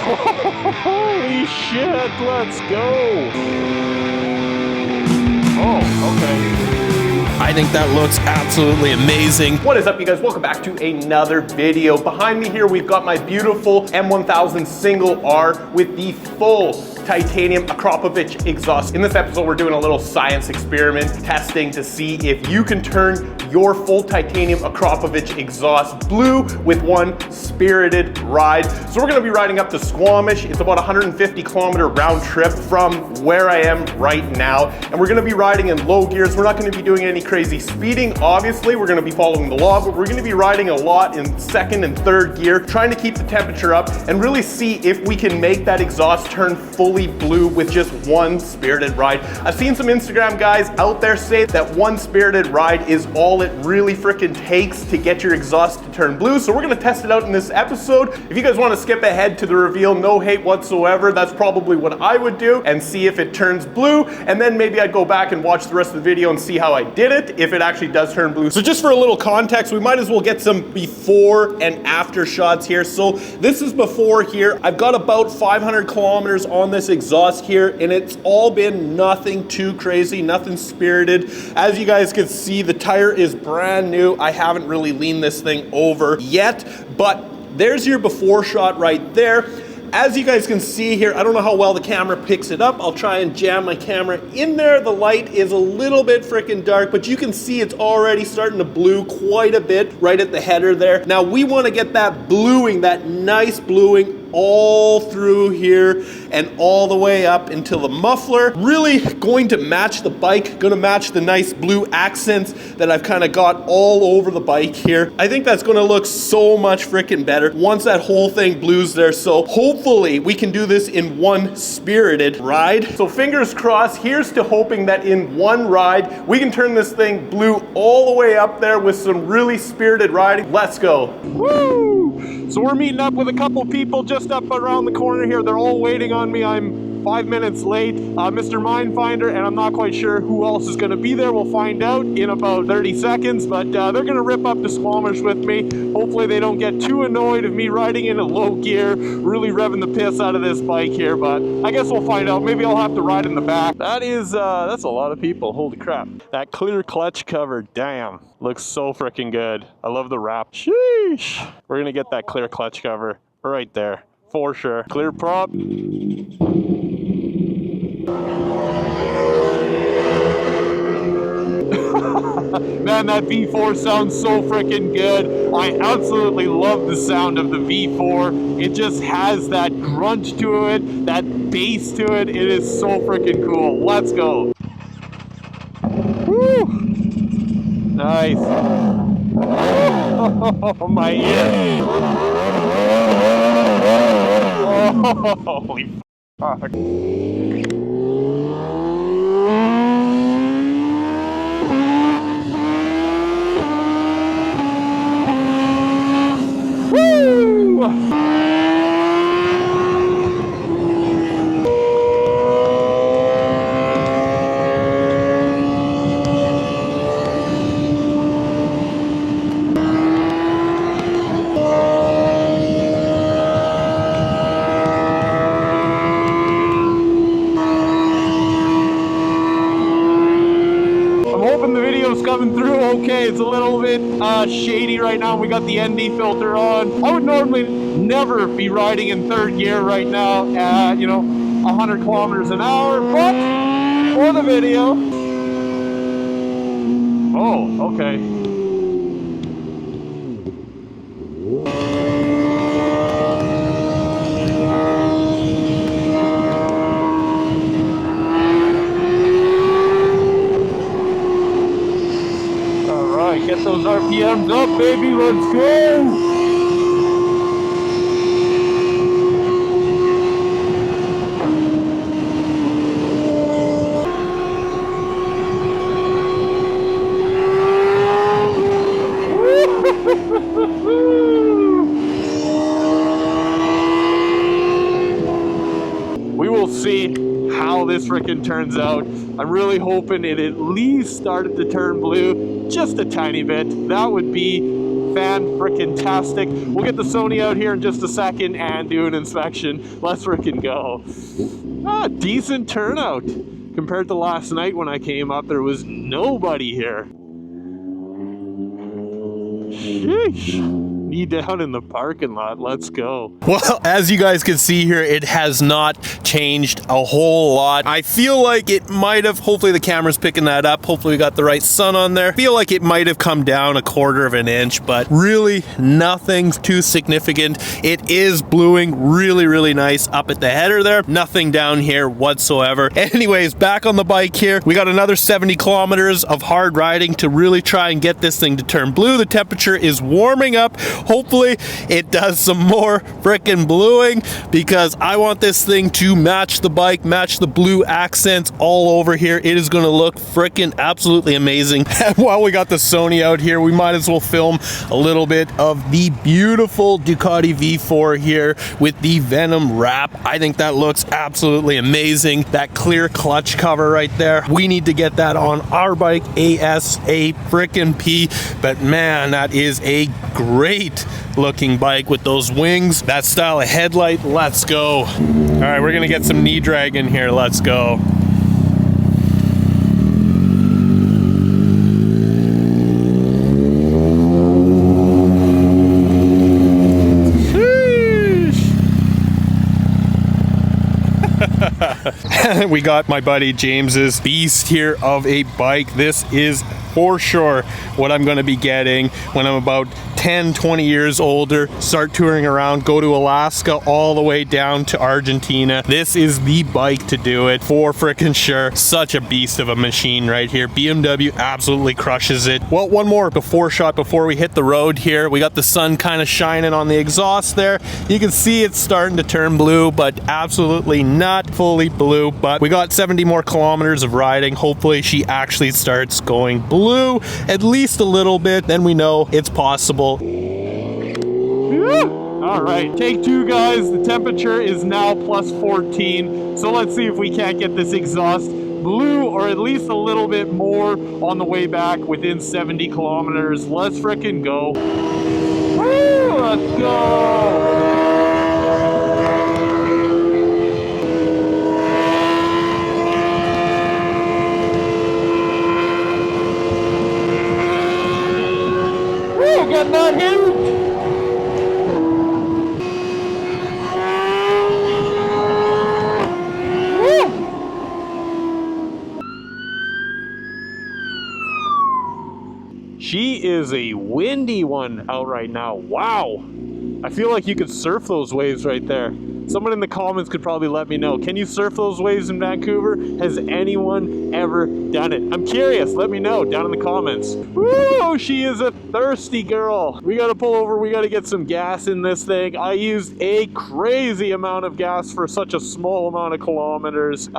Holy shit, let's go. Oh, okay. I think that looks absolutely amazing. What is up, you guys? Welcome back to another video. Behind me here, we've got my beautiful M1000R with the full titanium Akrapovic exhaust. In this episode, we're doing a little science experiment testing to see if you can turn your full titanium Akrapovic exhaust blue with one spirited ride. So we're gonna be riding up to Squamish. It's about 150 kilometer round trip from where I am right now. And we're gonna be riding in low gears. We're not gonna be doing any crazy speeding. Obviously, we're gonna be following the law, but we're gonna be riding a lot in second and third gear, trying to keep the temperature up and really see if we can make that exhaust turn fully blue with just one spirited ride. I've seen some Instagram guys out there say that one spirited ride is all it really freaking takes to get your exhaust to turn blue. So we're gonna test it out in this episode. If you guys wanna skip ahead to the reveal, no hate whatsoever. That's probably what I would do and see if it turns blue. And then maybe I'd go back and watch the rest of the video and see how I did it, if it actually does turn blue. So just for a little context, we might as well get some before and after shots here. So this is before here. I've got about 500 kilometers on this exhaust here, and it's all been nothing too crazy, nothing spirited. As you guys can see, the tire is brand new. I haven't really leaned this thing over yet, but there's your before shot right there. As you guys can see here, I don't know how well the camera picks it up. I'll try and jam my camera in there. The light is a little bit freaking dark, but you can see it's already starting to blue quite a bit right at the header there. Now we want to get that bluing, that nice bluing all through here and all the way up until the muffler. Really going to match the bike, gonna match the nice blue accents that I've kind of got all over the bike here. I think that's gonna look so much freaking better once that whole thing blues there. So hopefully we can do this in one spirited ride. So fingers crossed, here's to hoping that in one ride, we can turn this thing blue all the way up there with some really spirited riding. Let's go. Woo! So we're meeting up with a couple people just up around the corner here. They're all waiting on me. I'm 5 minutes late. Mr. Minefinder, and I'm not quite sure who else is gonna be there. We'll find out in about 30 seconds, but they're gonna rip up to Squamish with me. Hopefully they don't get too annoyed of me riding in a low gear, really revving the piss out of this bike here, but I guess we'll find out. Maybe I'll have to ride in the back. That's a lot of people, holy crap. That clear clutch cover, damn, looks so freaking good. I love the wrap, sheesh. We're gonna get that clear clutch cover right there, for sure. Clear prop. Man, that V4 sounds so freaking good. I absolutely love the sound of the V4. It just has that grunt to it, that bass to it. It is so freaking cool. Let's go. Woo! Nice. Oh, my ear. Oh, holy fuck. Coming through okay. It's a little bit shady right now. We got the ND filter on. I would normally never be riding in third gear right now at, 100 kilometers an hour, but for the video. Oh, okay. Get those RPMs up, baby, let's go! We will see how this frickin' turns out. I'm really hoping it at least started to turn blue just a tiny bit. That would be fan-frickin-tastic. We'll get the Sony out here in just a second and do an inspection. Let's frickin' go. Decent turnout. Compared to last night when I came up, there was nobody here. Sheesh. Me down in the parking lot. Let's go. Well, as you guys can see here, it has not changed a whole lot. I feel like it might have, hopefully the camera's picking that up. Hopefully we got the right sun on there. I feel like it might have come down 1/4 of an inch, but really nothing too significant. It is bluing really, really nice up at the header there. Nothing down here whatsoever. Anyways, back on the bike here. We got another 70 kilometers of hard riding to really try and get this thing to turn blue. The temperature is warming up. Hopefully it does some more frickin' bluing because I want this thing to match the bike, match the blue accents all over here. It is gonna look frickin' absolutely amazing. And while we got the Sony out here, we might as well film a little bit of the beautiful Ducati V4 here with the Venom wrap. I think that looks absolutely amazing. That clear clutch cover right there. We need to get that on our bike ASAP frickin' P. But man, that is a great looking bike with those wings, that style of headlight. Let's go. All right, we're gonna get some knee drag in here. Let's go. We got my buddy James's beast here of a bike. This is for sure what I'm going to be getting when I'm about 10-20 years older, start touring around, go to Alaska all the way down to Argentina. This is the bike to do it for frickin' sure. Such a beast of a machine right here. BMW absolutely crushes it. Well, one more before shot before we hit the road here. We got the sun kind of shining on the exhaust there. You can see it's starting to turn blue, but absolutely not fully blue. But we got 70 more kilometers of riding. Hopefully she actually starts going blue at least a little bit. Then we know it's possible. All right, take two, guys. The temperature is now plus 14. So let's see if we can't get this exhaust blue or at least a little bit more on the way back within 70 kilometers. Let's frickin' go. Woo, let's go. Got that huge. She is a windy one out right now. Wow. I feel like you could surf those waves right there. Someone in the comments could probably let me know. Can you surf those waves in Vancouver? Has anyone ever done it? I'm curious. Let me know down in the comments. Woo! She is a thirsty girl. We gotta pull over. We gotta get some gas in this thing. I used a crazy amount of gas for such a small amount of kilometers.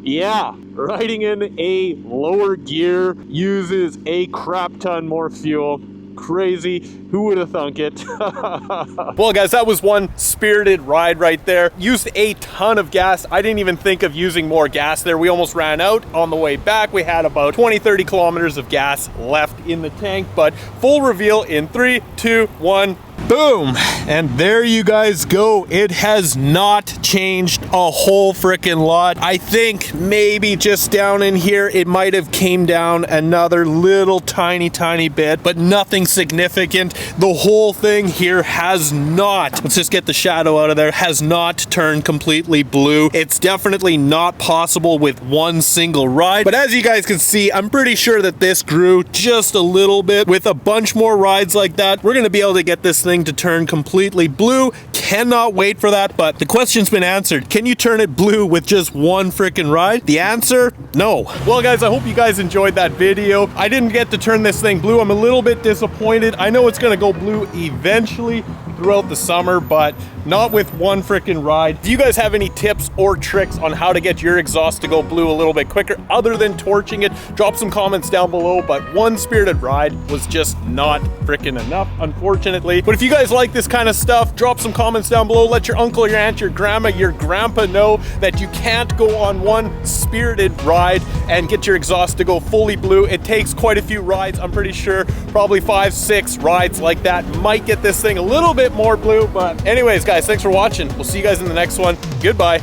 Yeah. Riding in a lower gear uses a crap ton more fuel. Crazy. Who would have thunk it? Well, guys, that was one spirited ride right there. Used a ton of gas. I didn't even think of using more gas there. We almost ran out on the way back. We had about 20-30 kilometers of gas left in the tank, but full reveal in 3, 2, 1. Boom! And there you guys go. It has not changed a whole frickin' lot. I think maybe just down in here, it might have came down another little tiny bit, but nothing significant. The whole thing here has not, let's just get the shadow out of there, has not turned completely blue. It's definitely not possible with one single ride, but as you guys can see, I'm pretty sure that this grew just a little bit. With a bunch more rides like that, we're gonna be able to get this thing to turn completely blue. Cannot wait for that, but the question's been answered. Can you turn it blue with just one freaking ride? The answer, no. Well, guys, I hope you guys enjoyed that video. I didn't get to turn this thing blue. I'm a little bit disappointed. I know it's gonna go blue eventually, throughout the summer, but not with one freaking ride. If you guys have any tips or tricks on how to get your exhaust to go blue a little bit quicker other than torching it, drop some comments down below. But one spirited ride was just not freaking enough, unfortunately. But if you guys like this kind of stuff, drop some comments down below. Let your uncle, your aunt, your grandma, your grandpa know that you can't go on one spirited ride and get your exhaust to go fully blue. It takes quite a few rides. I'm pretty sure probably 5-6 rides like that might get this thing a little bit more blue. But anyways, guys, thanks for watching. We'll see you guys in the next one. Goodbye.